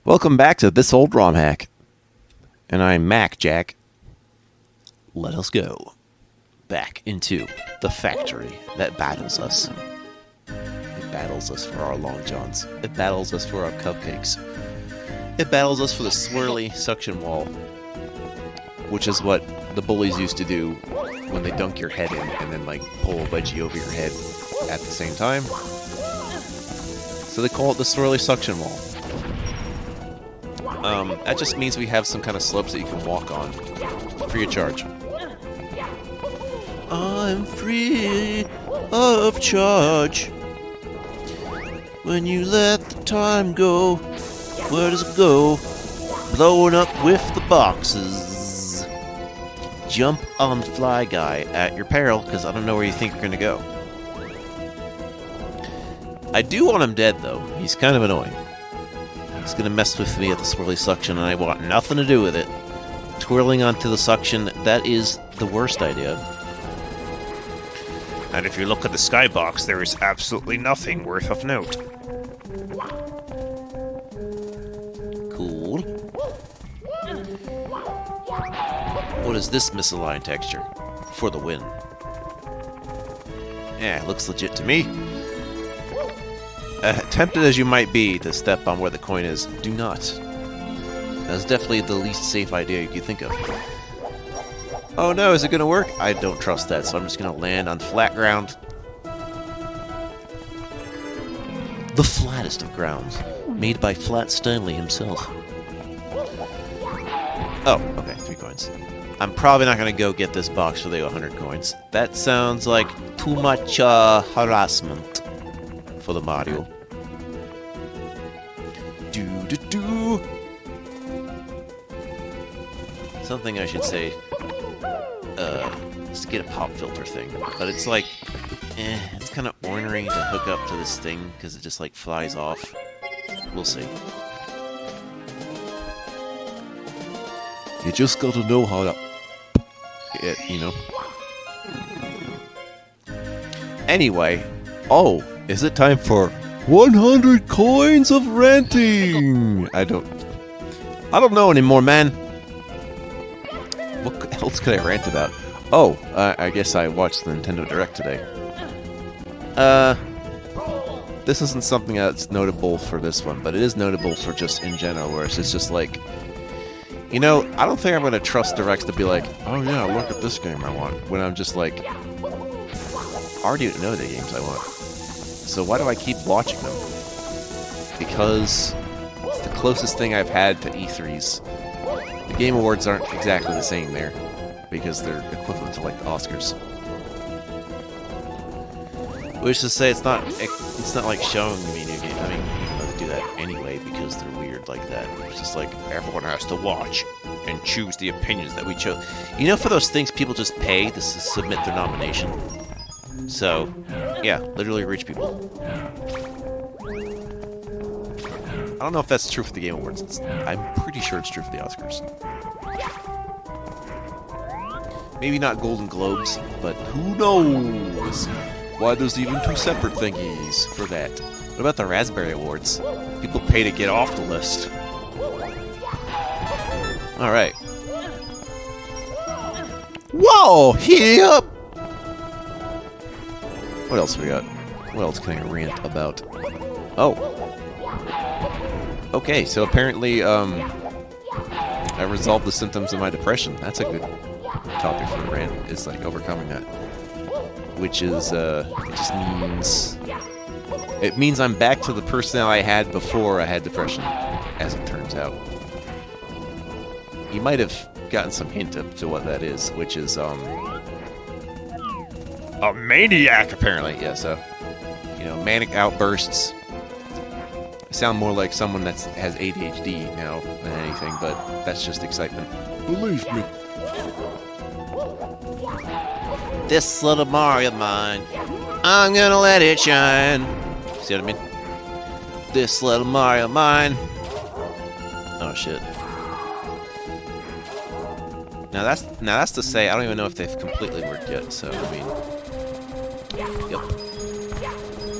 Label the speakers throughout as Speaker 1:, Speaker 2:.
Speaker 1: Welcome back to This Old ROM Hack. And I'm Mac Jack. Let us go back into the factory that battles us. It battles us for our long johns. It battles us for our cupcakes. It battles us for the swirly suction wall, which is what the bullies used to do when they dunk your head in and then like pull a wedgie over your head at the same time. So they call it the swirly suction wall. That just means we have some kind of slopes that you can walk on. Free of charge. I'm free of charge. When you let the time go, where does it go? Blowing up with the boxes. Jump on the fly guy at your peril, because I don't know where you think you're going to go. I do want him dead, though. He's kind of annoying. He's going to mess with me at the swirly suction, and I want nothing to do with it. Twirling onto the suction, that is the worst idea.
Speaker 2: And if you look at the skybox, there is absolutely nothing worth of note.
Speaker 1: Cool. What is this misaligned texture? For the win. Yeah, looks legit to me. Tempted as you might be to step on where the coin is, do not. That's definitely the least safe idea you could think of. Oh no, is it going to work? I don't trust that, so I'm just going to land on flat ground. The flattest of grounds, made by Flat Stanley himself. Oh, okay, 3 coins. I'm probably not going to go get this box for the 100 coins. That sounds like too much harassment for the Mario. Do. Something I should say. Let's get a pop filter thing. But it's like, it's kind of ornery to hook up to this thing because it just like flies off. We'll see. You just gotta know how to, you know. Anyway, oh, is it time for 100 coins of ranting? I don't know anymore, man. What else could I rant about? Oh, I guess I watched the Nintendo Direct today. This isn't something that's notable for this one, but it is notable for just in general, where it's just like, you know, I don't think I'm going to trust Directs to be like, oh yeah, look at this game I want, when I'm just like, I already know the games I want. So why do I keep watching them? Because it's the closest thing I've had to E3s. The Game Awards aren't exactly the same there, because they're equivalent to like the Oscars. Which is to say, it's not like showing me new games. I mean, even though they do that anyway because they're weird like that. It's just like everyone has to watch and choose the opinions that we chose. You know, for those things, people just pay to submit their nomination. So, yeah, literally rich people. I don't know if that's true for the Game Awards. I'm pretty sure it's true for the Oscars. Maybe not Golden Globes, but who knows? Why there's even 2 separate thingies for that. What about the Raspberry Awards? People pay to get off the list. Alright. Whoa! Yep! What else we got? What else can I rant about? Oh. Okay, so apparently, I resolved the symptoms of my depression. That's a good topic for a rant, is like overcoming that. Which is, it means I'm back to the person I had before I had depression, as it turns out. You might have gotten some hint to what that is, which is,
Speaker 2: A maniac,
Speaker 1: apparently, yeah, so, you know, manic outbursts. I sound more like someone that has ADHD now than anything, but that's just excitement. Believe me. This little Mario mine, I'm gonna let it shine. See what I mean? This little Mario mine. Oh shit. Now that's to say, I don't even know if they've completely worked yet. So I mean, yep.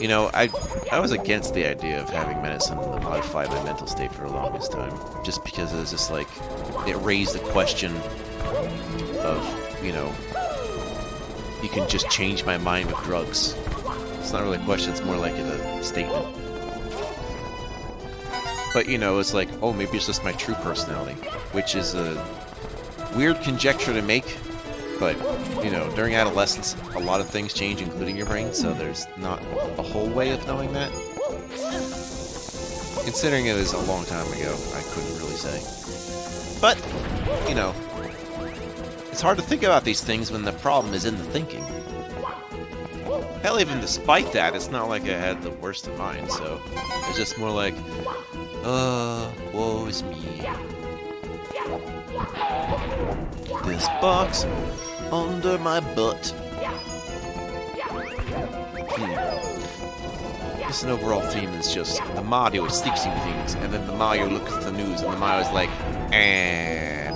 Speaker 1: You know, I was against the idea of having medicine modify my mental state for the longest time, just because it was just like, it raised the question of, you know, you can just change my mind with drugs. It's not really a question, it's more like a statement. But, you know, it's like, oh, maybe it's just my true personality, which is a weird conjecture to make, but, you know, during adolescence, a lot of things change, including your brain, so there's not a whole way of knowing that. Considering it was a long time ago, I couldn't really say. But, you know, it's hard to think about these things when the problem is in the thinking. Hell, even despite that, it's not like I had the worst of mine, so it's just more like, woe is me. This box under my butt. Just an overall theme is just the Mario is fixing things, and then the Mario looks at the news, and the Mario's like,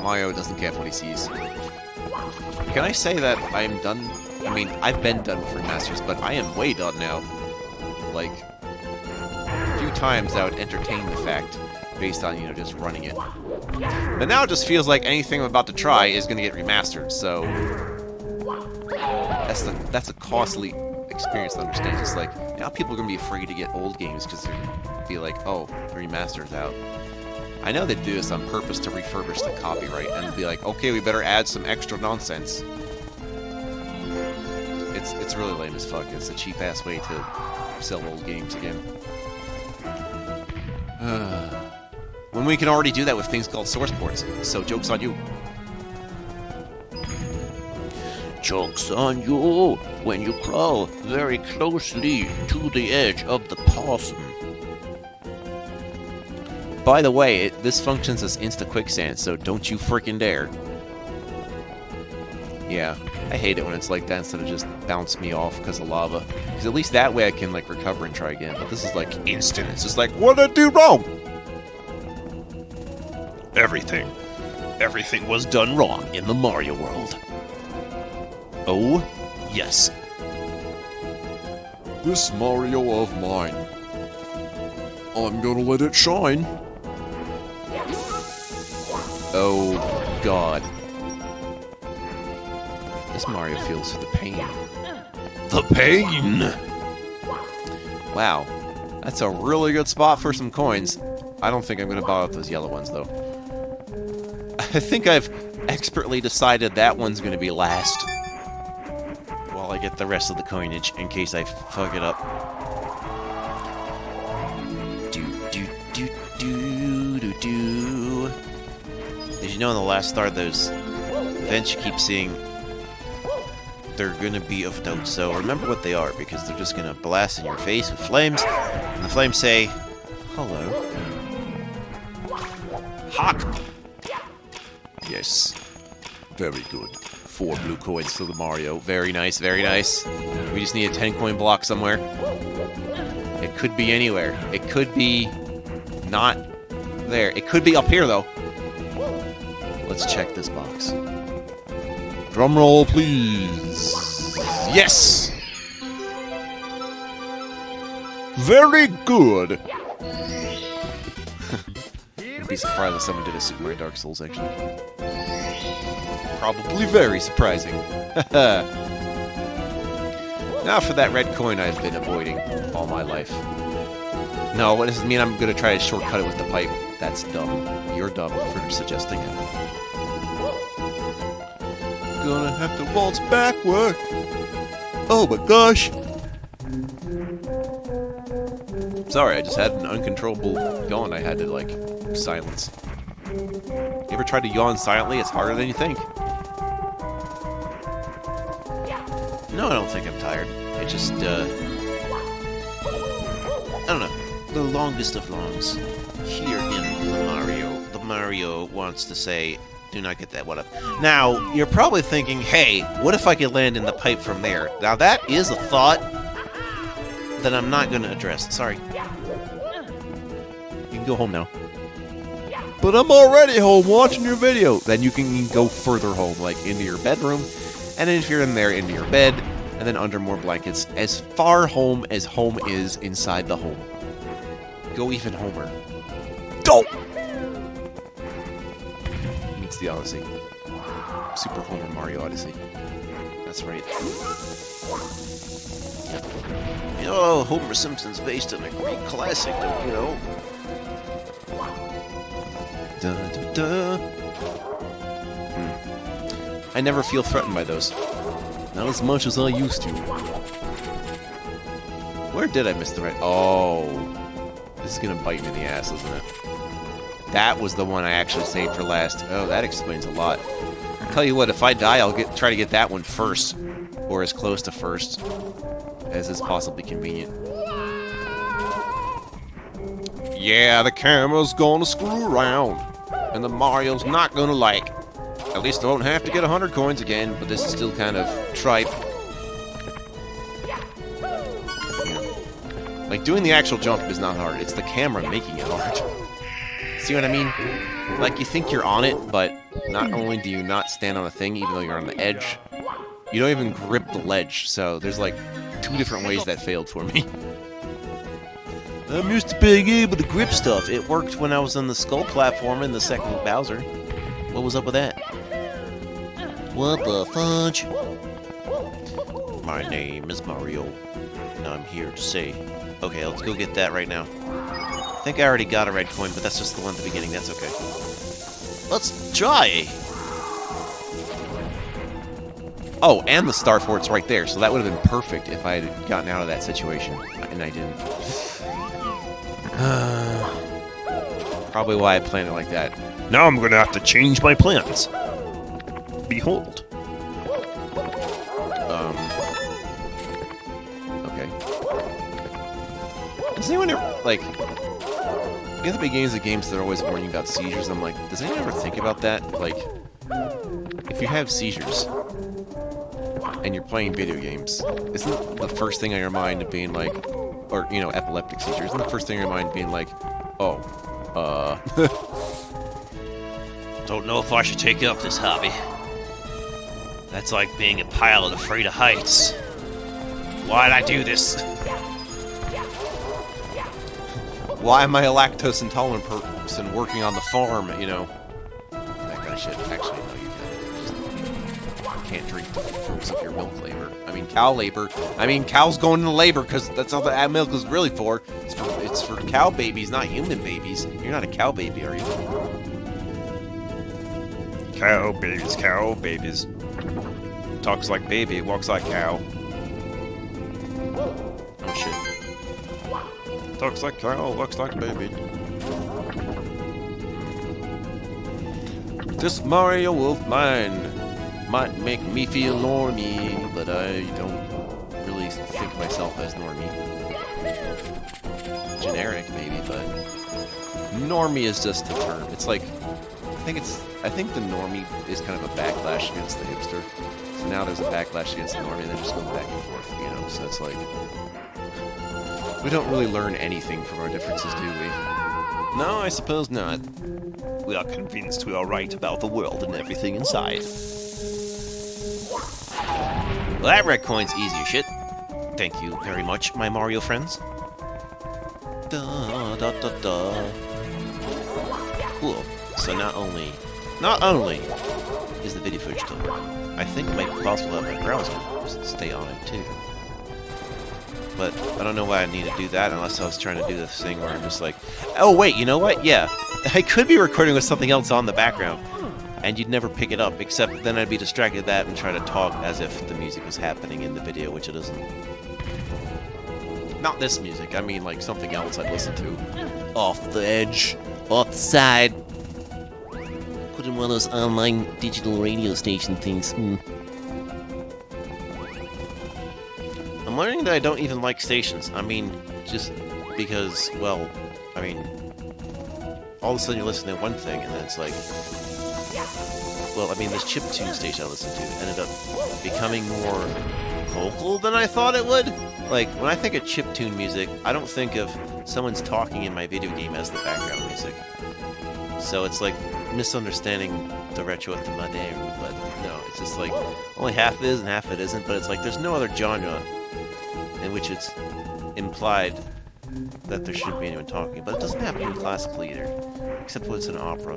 Speaker 1: Mario doesn't care what he sees. Can I say that I am done? I mean, I've been done with remasters, but I am way done now. Like, a few times I would entertain the fact, based on, you know, just running it. But now it just feels like anything I'm about to try is going to get remastered, so that's a costly experience to understand. It's like, now people are going to be afraid to get old games because they're going to be like, oh, the remaster's out. I know they do this on purpose to refurbish the copyright and be like, okay, we better add some extra nonsense. It's really lame as fuck. It's a cheap-ass way to sell old games again. When we can already do that with things called source ports, so joke's on you. Joke's on you when you crawl very closely to the edge of the possum. By the way, this functions as insta-quicksand, so don't you frickin' dare. Yeah, I hate it when it's like that instead of just bounce me off because of lava. Because at least that way I can, like, recover and try again. But this is, like, instant. It's just like, what did I do wrong?
Speaker 2: Everything. Everything was done wrong in the Mario world.
Speaker 1: Oh, yes.
Speaker 3: This Mario of mine, I'm gonna let it shine.
Speaker 1: Oh, God. This Mario feels the pain.
Speaker 2: The pain!
Speaker 1: Wow. That's a really good spot for some coins. I don't think I'm going to buy out those yellow ones, though. I think I've expertly decided that one's going to be last. While I get the rest of the coinage, in case I fuck it up. Did you know in the last star, those events you keep seeing, they're gonna be of note, so remember what they are, because they're just gonna blast in your face with flames, and the flames say, hello. Hot! Yes. Very good. 4 blue coins to the Mario. Very nice, very nice. We just need a 10 coin block somewhere. It could be anywhere. It could be not there. It could be up here, though. Let's check this box.
Speaker 3: Drumroll, please.
Speaker 1: Yes!
Speaker 3: Very good.
Speaker 1: I'd be surprised if someone did a Super Mario Dark Souls, actually. Probably very surprising. Now for that red coin I've been avoiding all my life. No, what does it mean? I'm gonna try to shortcut it with the pipe. That's dumb. You're dumb for suggesting it.
Speaker 3: Gonna have to waltz backward. Oh my gosh.
Speaker 1: Sorry, I just had an uncontrollable yawn I had to, like, silence. You ever tried to yawn silently? It's harder than you think. No, I don't think I'm tired. It just, I don't know. The longest of longs. Here in the Mario. The Mario wants to say, do not get that one up. Now, you're probably thinking, hey, what if I could land in the pipe from there? Now, that is a thought that I'm not going to address. Sorry. You can go home now.
Speaker 3: But I'm already home watching your video.
Speaker 1: Then you can go further home, like into your bedroom. And then if you're in there, into your bed. And then under more blankets. As far home as home is inside the home. Go even Homer. Go! Meets the Odyssey. Super Homer Mario Odyssey. That's right.
Speaker 2: You know, Homer Simpson's based on a Greek classic, don't you know?
Speaker 1: Da, da, da. I never feel threatened by those. Not as much as I used to. Where did I miss the right? Oh. This is gonna bite me in the ass, isn't it? That was the one I actually saved for last. Oh, that explains a lot. I'll tell you what, if I die, I'll try to get that one first. Or as close to first as is possibly convenient. Yeah, the camera's gonna screw around. And the Mario's not gonna like. At least I won't have to get 100 coins again, but this is still kind of tripe. Yeah. Like, doing the actual jump is not hard. It's the camera making it hard. See what I mean? Like, you think you're on it, but not only do you not stand on a thing, even though you're on the edge, you don't even grip the ledge. So there's like 2 different ways that failed for me. I'm used to being able to grip stuff. It worked when I was on the skull platform in the second Bowser. What was up with that? What the fudge?
Speaker 2: My name is Mario, and I'm here to say... Okay, let's go get that right now.
Speaker 1: I think I already got a red coin, but that's just the one at the beginning. That's okay.
Speaker 2: Let's try!
Speaker 1: Oh, and the Star Fort's right there, so that would have been perfect if I had gotten out of that situation. And I didn't. Probably why I planned it like that.
Speaker 2: Now I'm gonna have to change my plans. Behold.
Speaker 1: Okay. Does anyone ever, like... In the beginnings of games, they're always warning about seizures. I'm like, does anyone ever think about that? Like, if you have seizures, and you're playing video games, isn't the first thing on your mind being like... Or, you know, epileptic seizures, isn't the first thing on your mind being like, oh,
Speaker 2: Don't know if I should take up this hobby. That's like being a pilot afraid of heights. Why'd I do this?
Speaker 1: why am I a lactose intolerant person working on the farm, you know? That kind of shit. Actually, no, you can't drink the fruits of your milk labor. I mean, cow labor. I mean, cows going into labor because that's all that milk is really for. It's for cow babies, not human babies. You're not a cow baby, are you?
Speaker 2: Cow babies. Talks like baby, walks like cow.
Speaker 1: Oh shit.
Speaker 2: Talks like cow, walks like baby.
Speaker 1: This Mario Wolf mine might make me feel normie, but I don't really think of myself as normie. Generic, maybe, but normie is just a term. It's like, I think the normie is kind of a backlash against the hipster. So now there's a backlash against the normie, and they're just going back and forth, you know. So it's like, we don't really learn anything from our differences, do we? No, I suppose not.
Speaker 2: We are convinced we are right about the world and everything inside.
Speaker 1: Well, that red coin's easy as shit. Thank you very much, my Mario friends. Da da da da. Cool. So not only is the video footage still working, I think it might be possible that my browser will stay on it too. But I don't know why I need to do that unless I was trying to do this thing where I'm just like, oh wait, you know what? Yeah, I could be recording with something else on the background, and you'd never pick it up, except then I'd be distracted with that and try to talk as if the music was happening in the video, which it isn't. Not this music, I mean like something else I'd listen to. Off the edge, off the side. Put in one of those online digital radio station things. I'm learning that I don't even like stations. I mean, just because, well, I mean, all of a sudden you're listening to one thing, and then it's like, well, I mean, this chiptune station I listened to ended up becoming more vocal than I thought it would. Like, when I think of chiptune music, I don't think of someone's talking in my video game as the background music. So it's like misunderstanding the retro with the modern, but no, it's just like only half is and half it isn't, but it's like there's no other genre in which it's implied that there shouldn't be anyone talking, but it doesn't happen in classical either, except when it's an opera.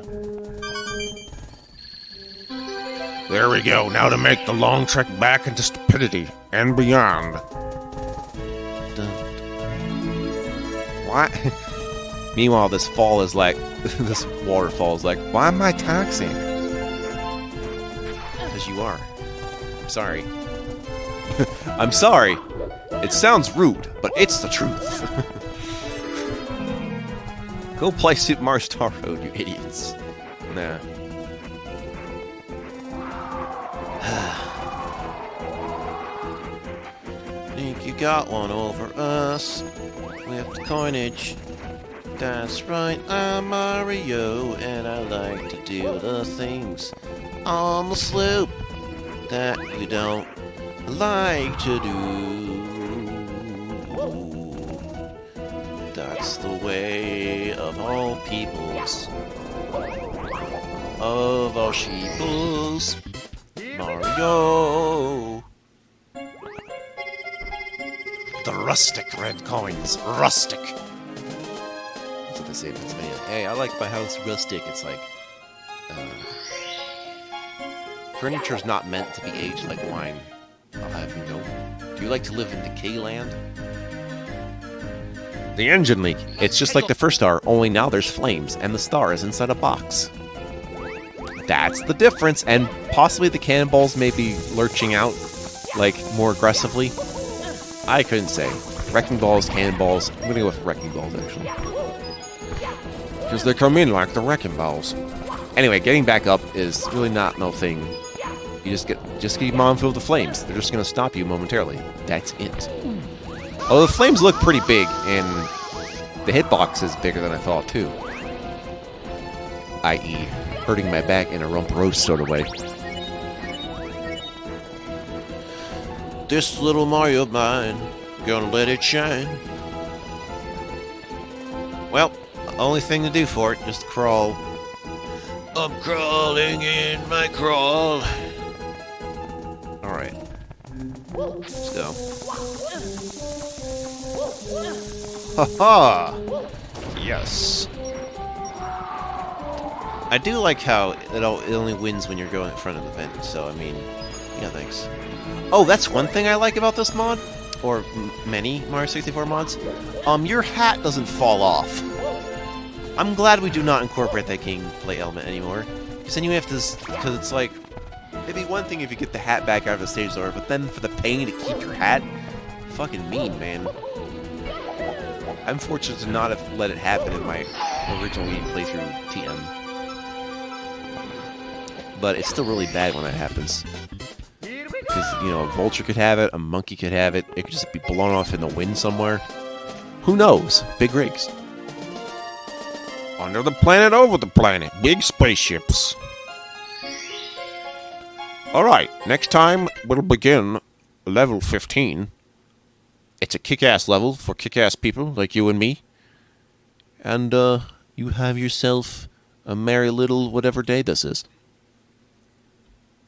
Speaker 4: There we go, now to make the long trek back into stupidity and beyond.
Speaker 1: What? Meanwhile, this fall is like, this waterfall is like, why am I taxing? Because you are. I'm sorry. I'm sorry. It sounds rude, but it's the truth. Go play Super Mario Star Road, you idiots. Nah. Think you got one over us with the coinage. That's right, I'm Mario, and I like to do the things on the slope that you don't like to do. That's the way of all peoples, of all sheeples, Mario. The rustic red coins, rustic. That's what they say in Pennsylvania. Hey, I like my house rustic. It's like, furniture's not meant to be aged like wine. I'll have you know. Do you like to live in decay land? The engine leak. It's just like the first star, only now there's flames, and the star is inside a box. That's the difference, and possibly the cannonballs may be lurching out, like, more aggressively. I couldn't say. Wrecking balls, cannonballs. I'm gonna go with wrecking balls, actually. Because they come in like the wrecking balls. Anyway, getting back up is really not no thing. You just keep on filled with the flames. They're just gonna stop you momentarily. That's it. Although the flames look pretty big, and the hitbox is bigger than I thought too. I.e., hurting my back in a rump roast sort of way. This little Mario of mine, gonna let it shine. Well, only thing to do for it, just crawl. I'm crawling in my crawl. Alright. Let's go. Haha! Yes. I do like how it only wins when you're going in front of the vent, so I mean, yeah, thanks. Oh, that's one thing I like about this mod, or many Mario 64 mods. Your hat doesn't fall off. I'm glad we do not incorporate that gameplay element anymore, because then you have to, because it's like, it'd be one thing if you get the hat back out of the stage door, but then for the pain to keep your hat, fucking mean, man. I'm fortunate to not have let it happen in my original playthrough TM. But it's still really bad when that happens. Because, you know, a vulture could have it, a monkey could have it, it could just be blown off in the wind somewhere. Who knows? Big rigs.
Speaker 4: Under the planet, over the planet, big spaceships. Alright, next time we'll begin level 15. It's a kick-ass level for kick-ass people like you and me. And, you have yourself a merry little whatever day this is.